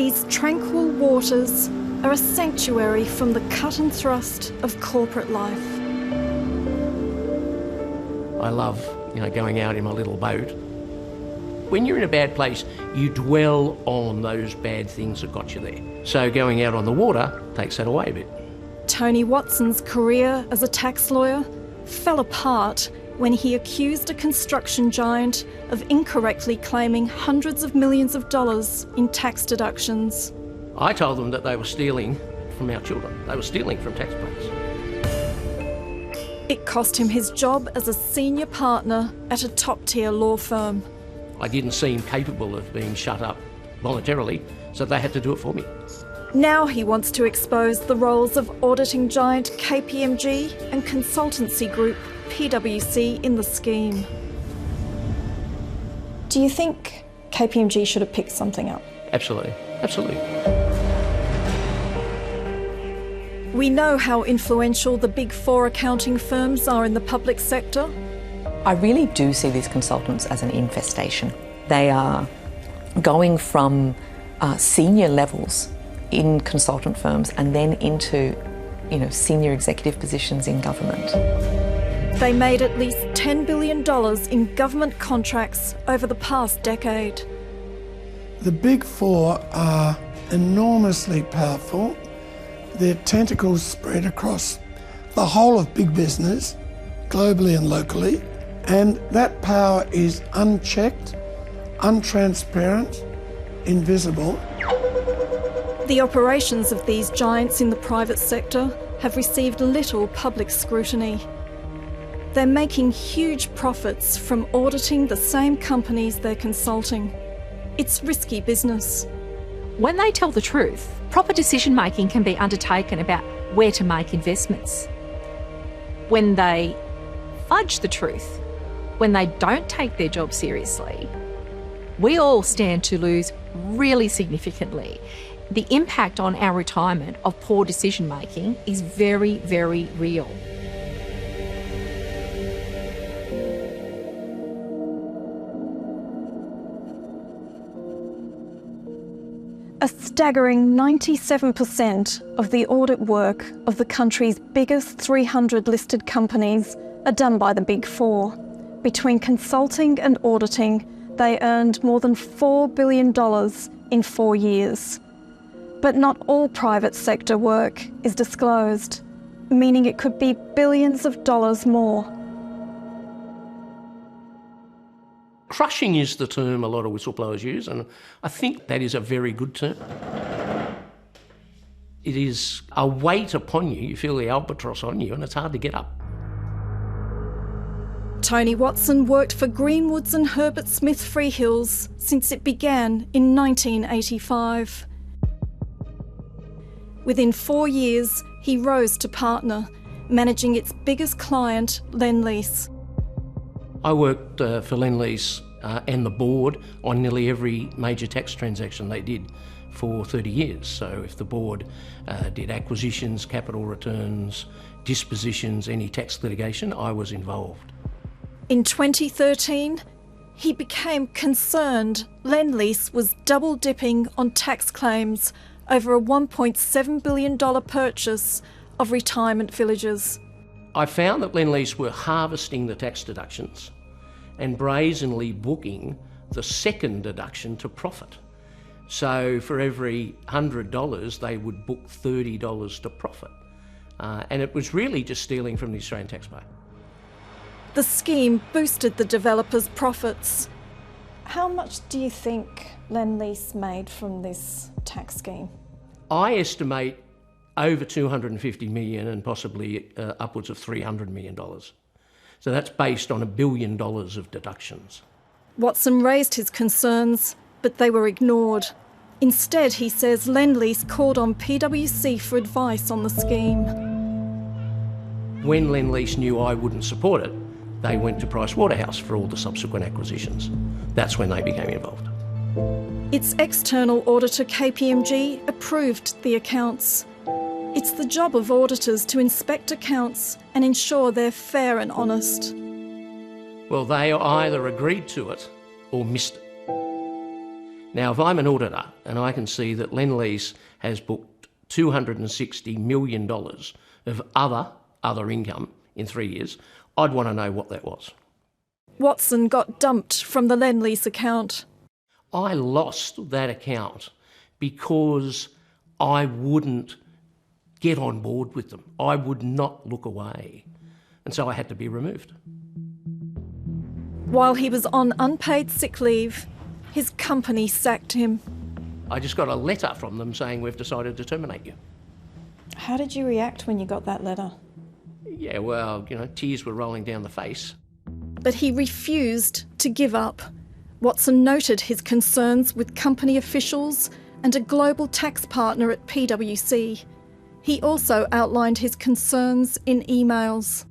These tranquil waters are a sanctuary from the cut and thrust of corporate life. I love, going out in my little boat. When you're in a bad place, you dwell on those bad things that got you there. So going out on the water takes that away a bit. Tony Watson's career as a tax lawyer fell apart when he accused a construction giant of incorrectly claiming hundreds of millions of dollars in tax deductions. I told them that they were stealing from our children. They were stealing from taxpayers. It cost him his job as a senior partner at a top-tier law firm. I didn't seem capable of being shut up voluntarily, so they had to do it for me. Now he wants to expose the roles of auditing giant KPMG and consultancy group PwC in the scheme. Do you think KPMG should have picked something up? Absolutely, absolutely. We know how influential the Big Four accounting firms are in the public sector. I really do see these consultants as an infestation. They are going from senior levels in consultant firms and then into, senior executive positions in government. They made at least $10 billion in government contracts over the past decade. The Big Four are enormously powerful. Their tentacles spread across the whole of big business, globally and locally, and that power is unchecked, untransparent, invisible. The operations of these giants in the private sector have received little public scrutiny. They're making huge profits from auditing the same companies they're consulting. It's risky business. When they tell the truth, proper decision-making can be undertaken about where to make investments. When they fudge the truth, when they don't take their job seriously, we all stand to lose really significantly. The impact on our retirement of poor decision-making is very, very real. A staggering 97% of the audit work of the country's biggest 300 listed companies are done by the Big Four. Between consulting and auditing, they earned more than $4 billion in 4 years. But not all private sector work is disclosed, meaning it could be billions of dollars more. Crushing is the term a lot of whistleblowers use, and I think that is a very good term. It is a weight upon you. You feel the albatross on you, and it's hard to get up. Tony Watson worked for Greenwoods and Herbert Smith Freehills since it began in 1985. Within 4 years, he rose to partner, managing its biggest client, Lendlease. I worked for Lendlease and the board on nearly every major tax transaction they did for 30 years. So if the board did acquisitions, capital returns, dispositions, any tax litigation, I was involved. In 2013, he became concerned Lendlease was double-dipping on tax claims over a $1.7 billion purchase of retirement villages. I found that Lendlease were harvesting the tax deductions and brazenly booking the second deduction to profit. So for every $100, they would book $30 to profit. And it was really just stealing from the Australian taxpayer. The scheme boosted the developers' profits. How much do you think Lendlease made from this tax scheme? I estimate over $250 million and possibly upwards of $300 million. So that's based on $1 billion of deductions. Watson raised his concerns, but they were ignored. Instead, he says Lendlease called on PwC for advice on the scheme. When Lendlease knew I wouldn't support it, they went to Pricewaterhouse for all the subsequent acquisitions. That's when they became involved. Its external auditor KPMG approved the accounts. It's the job of auditors to inspect accounts and ensure they're fair and honest. Well, they either agreed to it or missed it. Now, if I'm an auditor and I can see that Lendlease has booked $260 million of other income in 3 years, I'd want to know what that was. Watson got dumped from the Lendlease account. I lost that account because I wouldn't get on board with them. I would not look away. And so I had to be removed. While he was on unpaid sick leave, his company sacked him. I just got a letter from them saying we've decided to terminate you. How did you react when you got that letter? Yeah, well, tears were rolling down the face. But he refused to give up. Watson noted his concerns with company officials and a global tax partner at PwC. He also outlined his concerns in emails.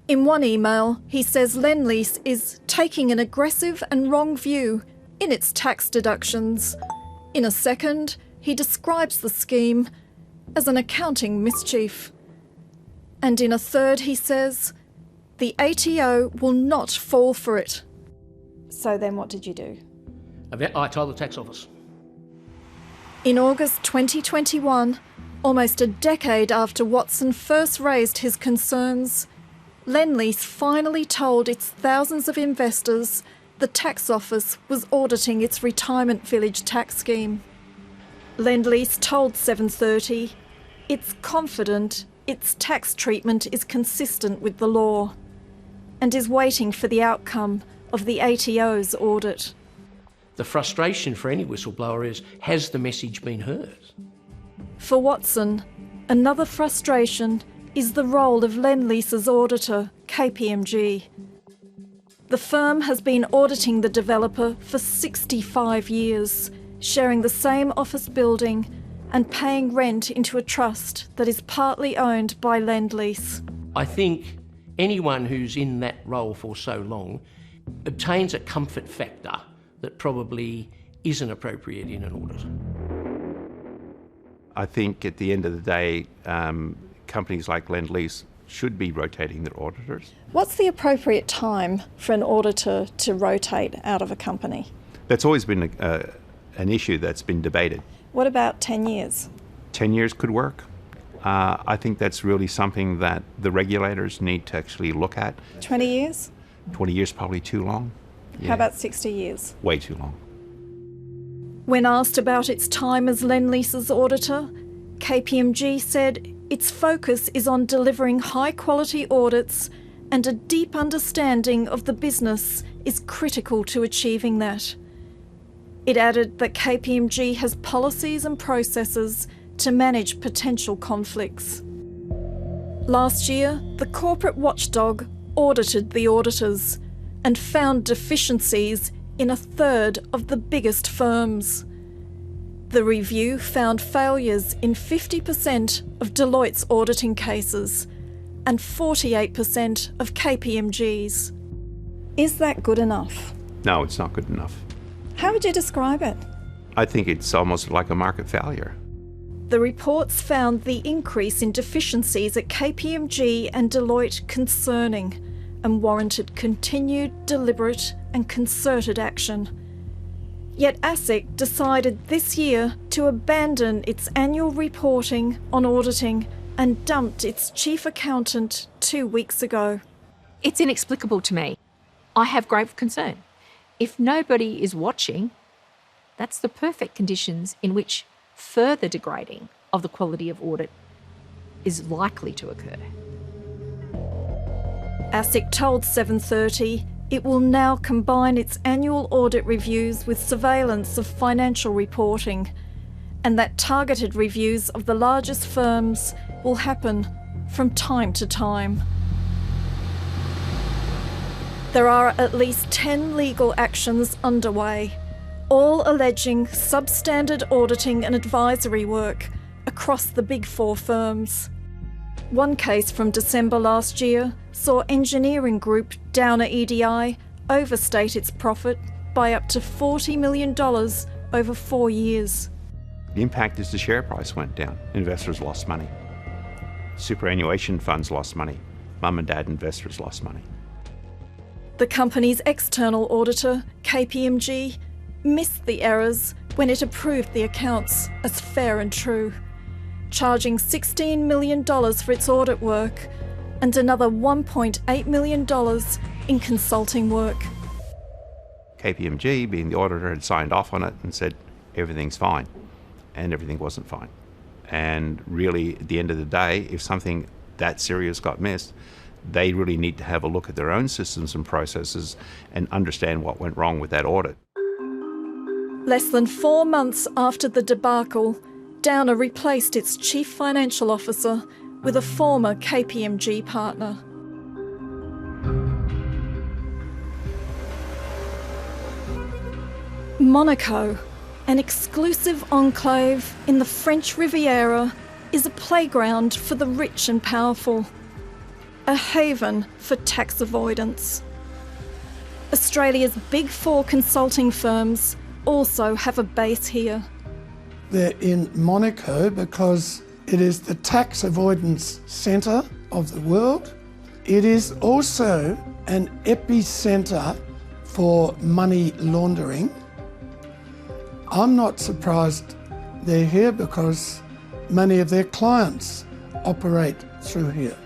In one email, he says Lendlease is taking an aggressive and wrong view in its tax deductions. In a second, he describes the scheme as an accounting mischief. And in a third, he says, the ATO will not fall for it. So then what did you do? I told the tax office. In August 2021, almost a decade after Watson first raised his concerns, Lendlease finally told its thousands of investors the tax office was auditing its retirement village tax scheme. Lendlease told 730 it's confident its tax treatment is consistent with the law and is waiting for the outcome of the ATO's audit. The frustration for any whistleblower is, has the message been heard? For Watson, another frustration is the role of Lendlease's auditor, KPMG. The firm has been auditing the developer for 65 years, sharing the same office building and paying rent into a trust that is partly owned by Lendlease. I think anyone who's in that role for so long obtains a comfort factor that probably isn't appropriate in an audit. I think at the end of the day, companies like Lendlease should be rotating their auditors. What's the appropriate time for an auditor to rotate out of a company? That's always been an issue that's been debated. What about 10 years? 10 years could work. I think that's really something that the regulators need to actually look at. 20 years? 20 years probably too long. How about 60 years? Way too long. When asked about its time as Lendlease's auditor, KPMG said its focus is on delivering high-quality audits and a deep understanding of the business is critical to achieving that. It added that KPMG has policies and processes to manage potential conflicts. Last year, the corporate watchdog audited the auditors and found deficiencies in a third of the biggest firms. The review found failures in 50% of Deloitte's auditing cases and 48% of KPMG's. Is that good enough? No, it's not good enough. How would you describe it? I think it's almost like a market failure. The reports found the increase in deficiencies at KPMG and Deloitte concerning and warranted continued, deliberate and concerted action. Yet ASIC decided this year to abandon its annual reporting on auditing and dumped its chief accountant 2 weeks ago. It's inexplicable to me. I have grave concern. If nobody is watching, that's the perfect conditions in which further degrading of the quality of audit is likely to occur. ASIC told 730 it will now combine its annual audit reviews with surveillance of financial reporting, and that targeted reviews of the largest firms will happen from time to time. There are at least 10 legal actions underway, all alleging substandard auditing and advisory work across the Big Four firms. One case from December last year saw engineering group Downer EDI overstate its profit by up to $40 million over 4 years. The impact is the share price went down. Investors lost money. Superannuation funds lost money. Mum and dad investors lost money. The company's external auditor, KPMG, missed the errors when it approved the accounts as fair and true, charging $16 million for its audit work and another $1.8 million in consulting work. KPMG, being the auditor, had signed off on it and said everything's fine, and everything wasn't fine. And really, at the end of the day, if something that serious got missed, they really need to have a look at their own systems and processes and understand what went wrong with that audit. Less than 4 months after the debacle, Downer replaced its chief financial officer with a former KPMG partner. Monaco, an exclusive enclave in the French Riviera, is a playground for the rich and powerful, a haven for tax avoidance. Australia's Big Four consulting firms also have a base here. They're in Monaco because it is the tax avoidance centre of the world. It is also an epicentre for money laundering. I'm not surprised they're here because many of their clients operate through here.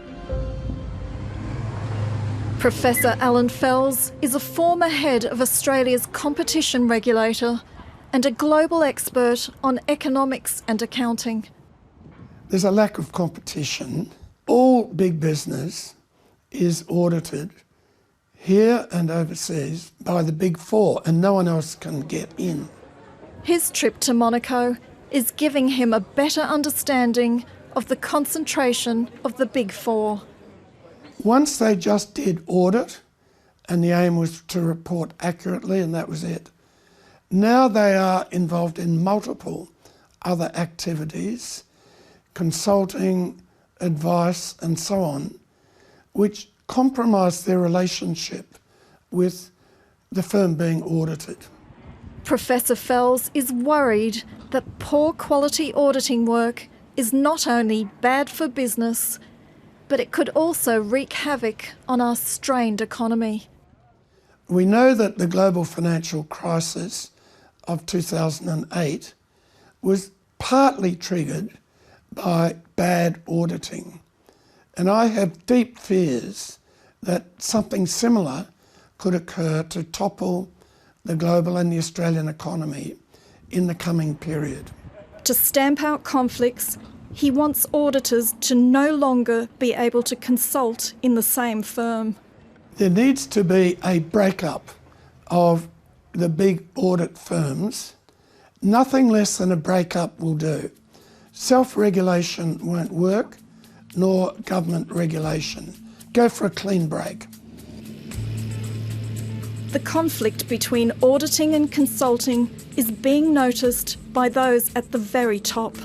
Professor Alan Fells is a former head of Australia's competition regulator and a global expert on economics and accounting. There's a lack of competition. All big business is audited here and overseas by the Big Four, and no one else can get in. His trip to Monaco is giving him a better understanding of the concentration of the Big Four. Once they just did audit, and the aim was to report accurately, and that was it. Now they are involved in multiple other activities, consulting, advice, and so on, which compromise their relationship with the firm being audited. Professor Fells is worried that poor quality auditing work is not only bad for business, but it could also wreak havoc on our strained economy. We know that the global financial crisis of 2008 was partly triggered by bad auditing. And I have deep fears that something similar could occur to topple the global and the Australian economy in the coming period. To stamp out conflicts, he wants auditors to no longer be able to consult in the same firm. There needs to be a breakup of the big audit firms. Nothing less than a breakup will do. Self-regulation won't work, nor government regulation. Go for a clean break. The conflict between auditing and consulting is being noticed by those at the very top.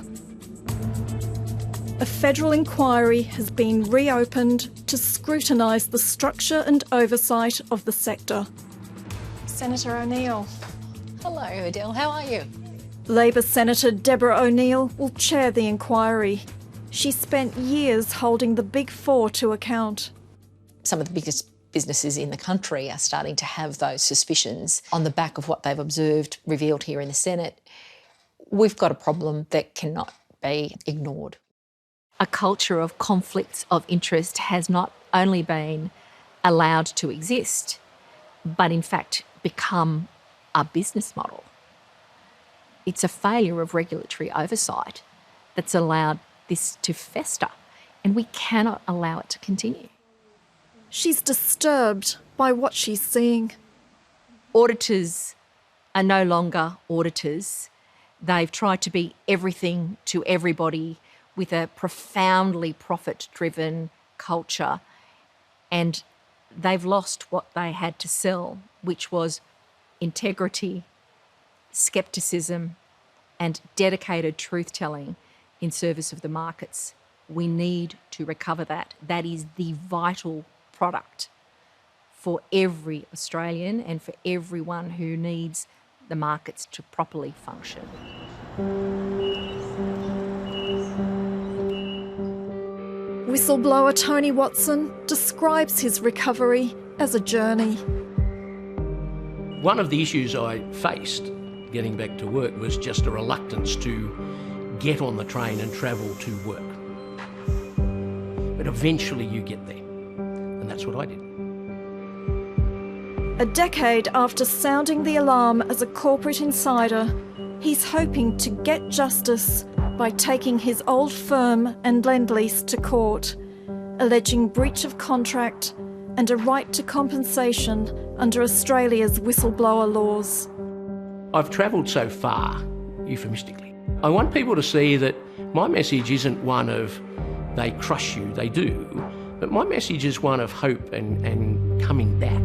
A federal inquiry has been reopened to scrutinise the structure and oversight of the sector. Senator O'Neill. Hello, Adele. How are you? Labor Senator Deborah O'Neill will chair the inquiry. She spent years holding the Big Four to account. Some of the biggest businesses in the country are starting to have those suspicions on the back of what they've observed revealed here in the Senate. We've got a problem that cannot be ignored. A culture of conflicts of interest has not only been allowed to exist, but in fact become a business model. It's a failure of regulatory oversight that's allowed this to fester, and we cannot allow it to continue. She's disturbed by what she's seeing. Auditors are no longer auditors. They've tried to be everything to everybody with a profoundly profit-driven culture, and they've lost what they had to sell, which was integrity, scepticism, and dedicated truth-telling in service of the markets. We need to recover that. That is the vital product for every Australian and for everyone who needs the markets to properly function. Whistleblower Tony Watson describes his recovery as a journey. One of the issues I faced getting back to work was just a reluctance to get on the train and travel to work. But eventually you get there, and that's what I did. A decade after sounding the alarm as a corporate insider, he's hoping to get justice by taking his old firm and Lendlease to court, alleging breach of contract and a right to compensation under Australia's whistleblower laws. I've travelled so far, euphemistically. I want people to see that my message isn't one of they crush you, they do, but my message is one of hope and coming back.